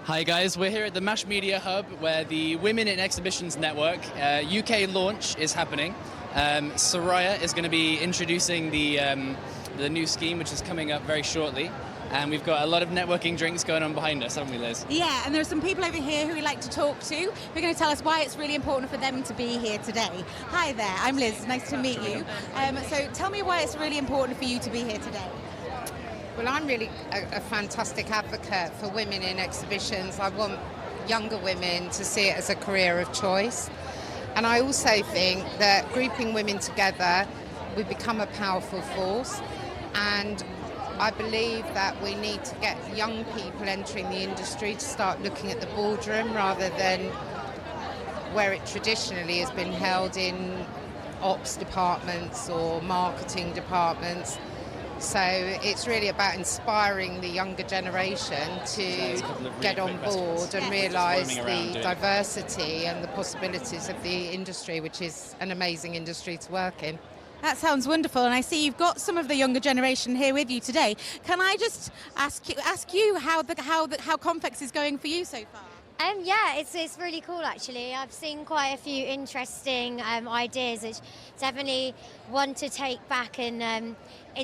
Hi guys, we're here at the MASH Media Hub where the Women in Exhibitions Network UK launch is happening. Soraya is going to be introducing the new scheme which is coming up very shortly. And we've got a lot of networking drinks going on behind us, haven't we, Liz? Yeah, and there are some people over here who we'd like to talk to. Who are going to tell us why it's really important for them to be here today. Hi there, I'm Liz. Nice to meet you. So tell me why it's really important for you to be here today. Well, I'm really a fantastic advocate for women in exhibitions. I want younger women to see it as a career of choice. And I also think that grouping women together, we become a powerful force. And I believe that we need to get young people entering the industry to start looking at the boardroom rather than where it traditionally has been held in ops departments or marketing departments. So it's really about inspiring the younger generation to get on board and realise the diversity and the possibilities of the industry, which is an amazing industry to work in. That sounds wonderful, and I see you've got some of the younger generation here with you today. Can I just ask you how Confex is going for you so far? Yeah, it's really cool actually. I've seen quite a few interesting ideas which definitely want to take back and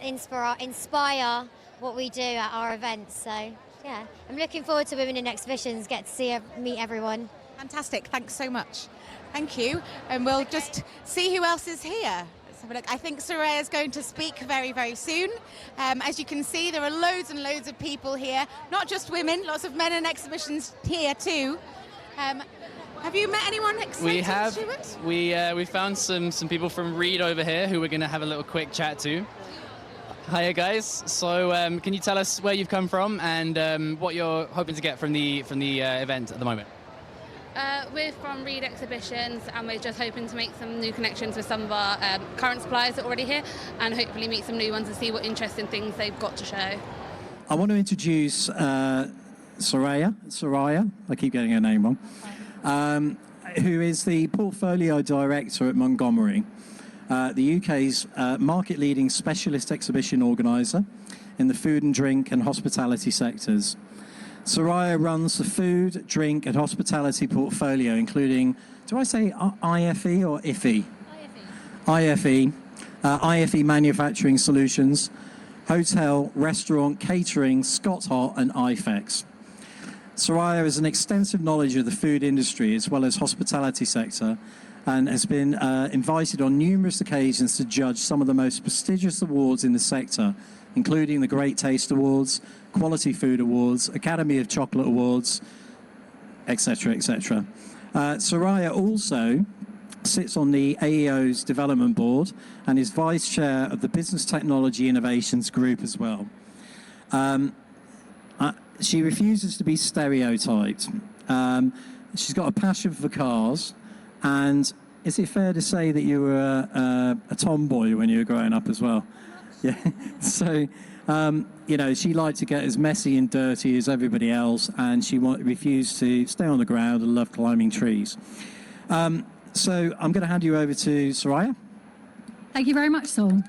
inspire what we do at our events. So yeah, I'm looking forward to Women in Exhibitions, get to meet everyone. Fantastic, thanks so much. Thank you, and we'll just see who else is here. I think Soraya is going to speak very, very soon. As you can see, there are loads and loads of people here, not just women, lots of men in exhibitions here too. Have you met anyone exciting? We have. Stuart? We found some people from Reed over here who we're going to have a little quick chat to. Hiya guys. So can you tell us where you've come from and what you're hoping to get from the event at the moment? We're from Reed Exhibitions and we're just hoping to make some new connections with some of our current suppliers that are already here and hopefully meet some new ones and see what interesting things they've got to show. I want to introduce Soraya, I keep getting her name wrong, who is the Portfolio Director at Montgomery, the UK's market-leading specialist exhibition organiser in the food and drink and hospitality sectors. Soraya runs the food, drink and hospitality portfolio, including, do I say IFE or IFE? IFE. IFE Manufacturing Solutions, Hotel, Restaurant, Catering, Scott Hot and IFEX. Soraya has an extensive knowledge of the food industry as well as hospitality sector and has been invited on numerous occasions to judge some of the most prestigious awards in the sector, including the Great Taste Awards, Quality Food Awards, Academy of Chocolate Awards, etc., etc. Soraya also sits on the AEO's Development Board and is Vice Chair of the Business Technology Innovations Group as well. She refuses to be stereotyped. She's got a passion for cars, and is it fair to say that you were a tomboy when you were growing up as well? Yeah, so, you know, she liked to get as messy and dirty as everybody else, and she refused to stay on the ground and loved climbing trees. So I'm going to hand you over to Soraya. Thank you very much, Saul.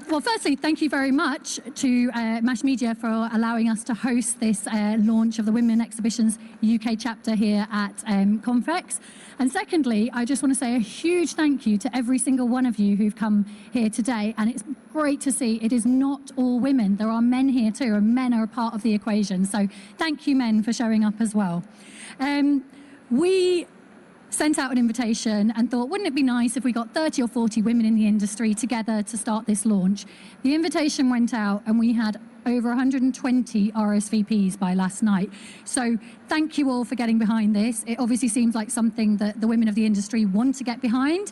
Well, firstly, thank you very much to MASH Media for allowing us to host this launch of the Women Exhibitions UK chapter here at Confex. And secondly, I just want to say a huge thank you to every single one of you who've come here today. And it's great to see it is not all women. There are men here too, and men are a part of the equation. So thank you, men, for showing up as well. We sent out an invitation and thought, wouldn't it be nice if we got 30 or 40 women in the industry together to start this launch? The invitation went out and we had over 120 RSVPs by last night. So thank you all for getting behind this. It obviously seems like something that the women of the industry want to get behind.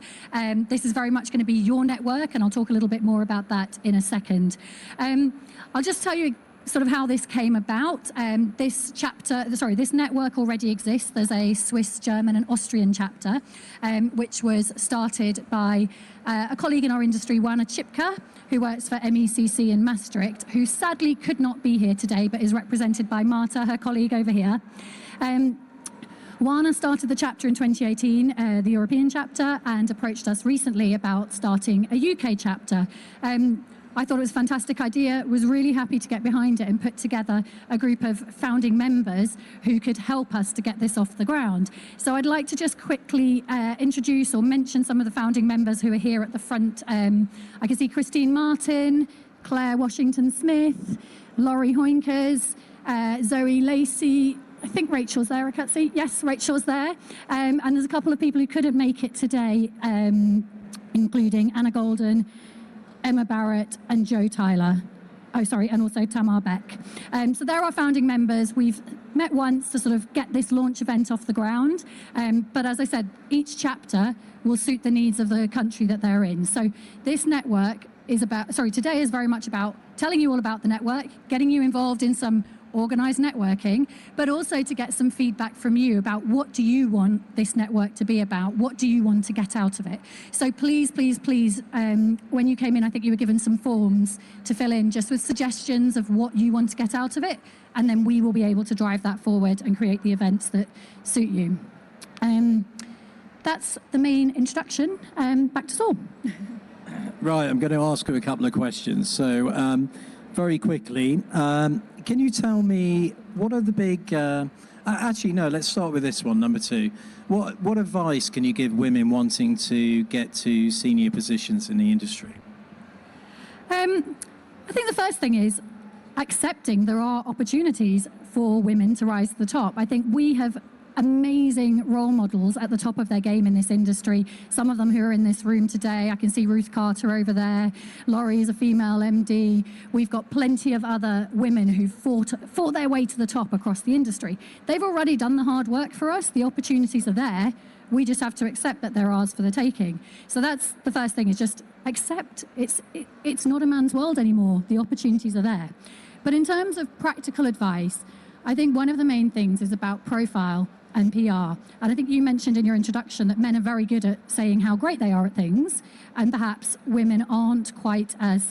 This is very much going to be your network, and I'll talk a little bit more about that in a second. I'll just tell you sort of how this came about. This network already exists. There's a Swiss, German and Austrian chapter, which was started by a colleague in our industry, Wana Chipka, who works for MECC in Maastricht, who sadly could not be here today, but is represented by Marta, her colleague over here. Wana started the chapter in 2018, the European chapter, and approached us recently about starting a UK chapter. I thought it was a fantastic idea, was really happy to get behind it and put together a group of founding members who could help us to get this off the ground. So I'd like to just quickly introduce or mention some of the founding members who are here at the front. I can see Christine Martin, Claire Washington-Smith, Laurie Hoinkers, Zoe Lacey. I think Rachel's there, I can't see. Yes, Rachel's there. And there's a couple of people who couldn't make it today, including Anna Golden, Emma Barrett and Joe Tyler. And also Tamar Beck. So they're our founding members. We've met once to sort of get this launch event off the ground. But as I said, each chapter will suit the needs of the country that they're in. So this network today is very much about telling you all about the network, getting you involved in some organised networking, but also to get some feedback from you about what do you want this network to be about? What do you want to get out of it? So please, please, please, when you came in, I think you were given some forms to fill in just with suggestions of what you want to get out of it, and then we will be able to drive that forward and create the events that suit you. That's the main introduction. Back to Saul. Right, I'm going to ask you a couple of questions. So very quickly, can you tell me what are the big... actually, no, let's start with this one, number 2. What advice can you give women wanting to get to senior positions in the industry? I think the first thing is accepting there are opportunities for women to rise to the top. I think we have amazing role models at the top of their game in this industry. Some of them who are in this room today. I can see Ruth Carter over there. Laurie is a female MD. We've got plenty of other women who fought their way to the top across the industry. They've already done the hard work for us. The opportunities are there. We just have to accept that they're ours for the taking. So that's the first thing, is just accept it's not a man's world anymore. The opportunities are there. But in terms of practical advice, I think one of the main things is about profile and PR. And I think you mentioned in your introduction that men are very good at saying how great they are at things, and perhaps women aren't quite as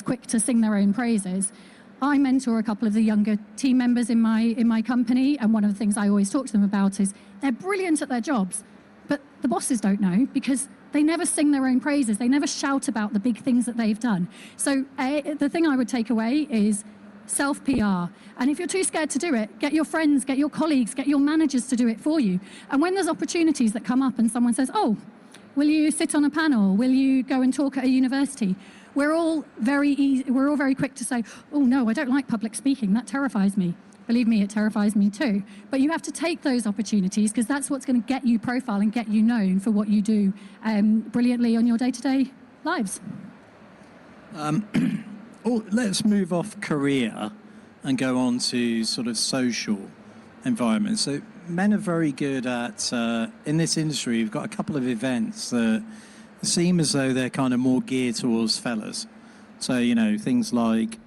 quick to sing their own praises. I mentor a couple of the younger team members in my company, and one of the things I always talk to them about is they're brilliant at their jobs, but the bosses don't know because they never sing their own praises. They never shout about the big things that they've done. So the thing I would take away is self-PR. And if you're too scared to do it, get your friends, get your colleagues, get your managers to do it for you. And when there's opportunities that come up and someone says, oh, will you sit on a panel? Will you go and talk at a university? We're all very quick to say, oh no, I don't like public speaking. That terrifies me. Believe me, it terrifies me too. But you have to take those opportunities because that's what's going to get you profile and get you known for what you do brilliantly on your day-to-day lives. Let's move off career and go on to sort of social environment. So men are very good at, in this industry, we've got a couple of events that seem as though they're kind of more geared towards fellas. So, things like,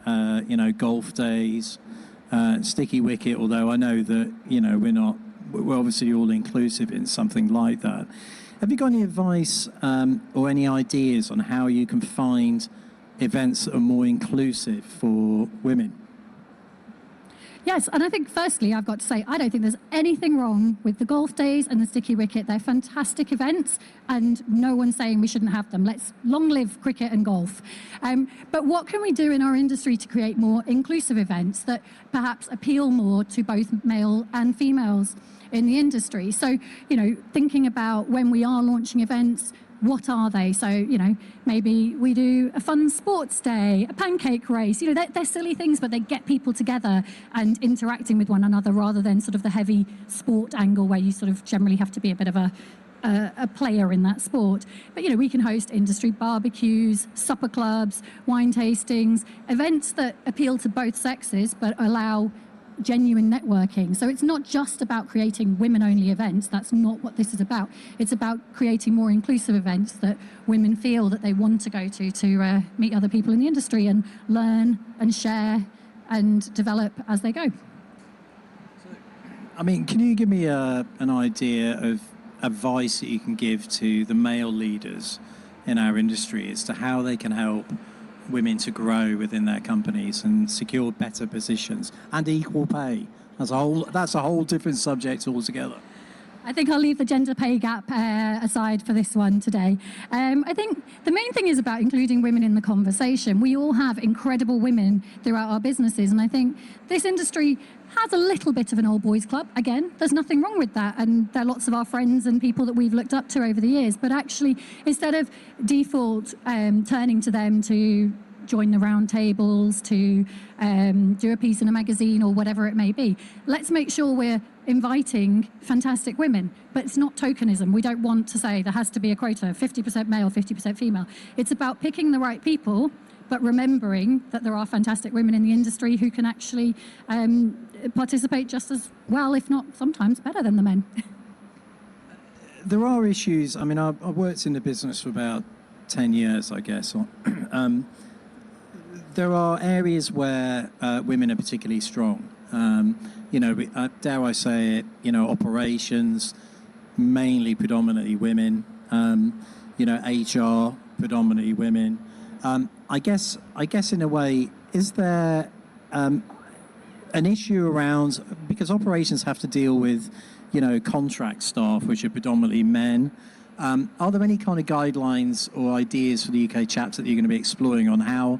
golf days, Sticky Wicket, although I know that, we're obviously all inclusive in something like that. Have you got any advice or any ideas on how you can find events that are more inclusive for women? Yes, and I think firstly I've got to say I don't think there's anything wrong with the golf days and the Sticky Wicket. They're fantastic events and no one's saying we shouldn't have them. Let's long live cricket and golf. But what can we do in our industry to create more inclusive events that perhaps appeal more to both male and females in the industry? So, thinking about when we are launching events, what are they? So, maybe we do a fun sports day, a pancake race. They're silly things, but they get people together and interacting with one another rather than sort of the heavy sport angle where you sort of generally have to be a bit of a player in that sport. But, we can host industry barbecues, supper clubs, wine tastings, events that appeal to both sexes but allow genuine networking. So it's not just about creating women-only events. That's not what this is about. It's about creating more inclusive events that women feel that they want to go to meet other people in the industry and learn and share and develop as they go. Can you give me an idea of advice that you can give to the male leaders in our industry as to how they can help women to grow within their companies and secure better positions and equal pay? That's a whole different subject altogether. I think I'll leave the gender pay gap aside for this one today. I think the main thing is about including women in the conversation. We all have incredible women throughout our businesses, and I think this industry has a little bit of an old boys club. Again, there's nothing wrong with that, and they're lots of our friends and people that we've looked up to over the years. But actually, instead of default turning to them to join the round tables, to do a piece in a magazine or whatever it may be, let's make sure we're inviting fantastic women. But it's not tokenism. We don't want to say there has to be a quota of 50% male, 50% female. It's about picking the right people, but remembering that there are fantastic women in the industry who can actually participate just as well, if not sometimes better than the men. There are issues. I mean, I've worked in the business for about 10 years, I guess. There are areas where women are particularly strong. Dare I say it, operations, mainly predominantly women. HR, predominantly women. I guess in a way, is there an issue around, because operations have to deal with, contract staff, which are predominantly men. Are there any kind of guidelines or ideas for the UK chapter that you're going to be exploring on how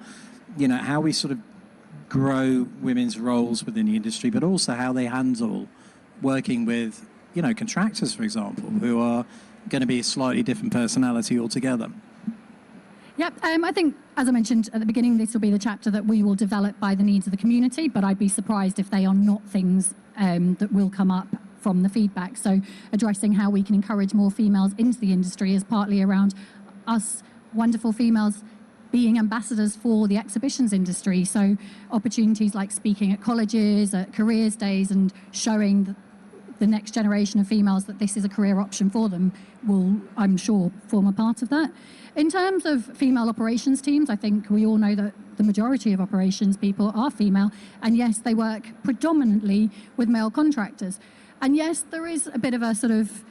we sort of grow women's roles within the industry, but also how they handle working with, contractors, for example, who are going to be a slightly different personality altogether? Yep, I think, as I mentioned at the beginning, this will be the chapter that we will develop by the needs of the community, but I'd be surprised if they are not things that will come up from the feedback. So addressing how we can encourage more females into the industry is partly around us wonderful females being ambassadors for the exhibitions industry. So opportunities like speaking at colleges, at careers days, and showing the next generation of females that this is a career option for them will, I'm sure, form a part of that. In terms of female operations teams, I think we all know that the majority of operations people are female, and yes, they work predominantly with male contractors. And yes, there is a bit of a sort of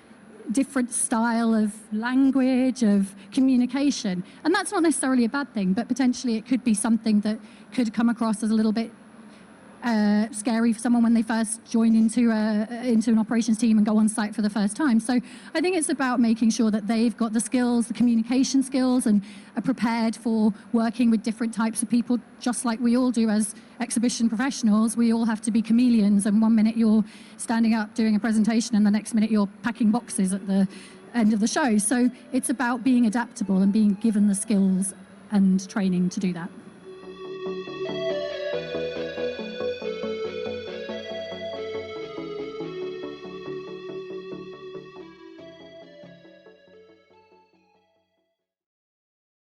different style of language, of communication. And that's not necessarily a bad thing, but potentially it could be something that could come across as a little bit scary for someone when they first join into an operations team and go on site for the first time. So I think it's about making sure that they've got the skills, the communication skills, and are prepared for working with different types of people, just like we all do as exhibition professionals. We all have to be chameleons, and one minute you're standing up doing a presentation and the next minute you're packing boxes at the end of the show. So it's about being adaptable and being given the skills and training to do that.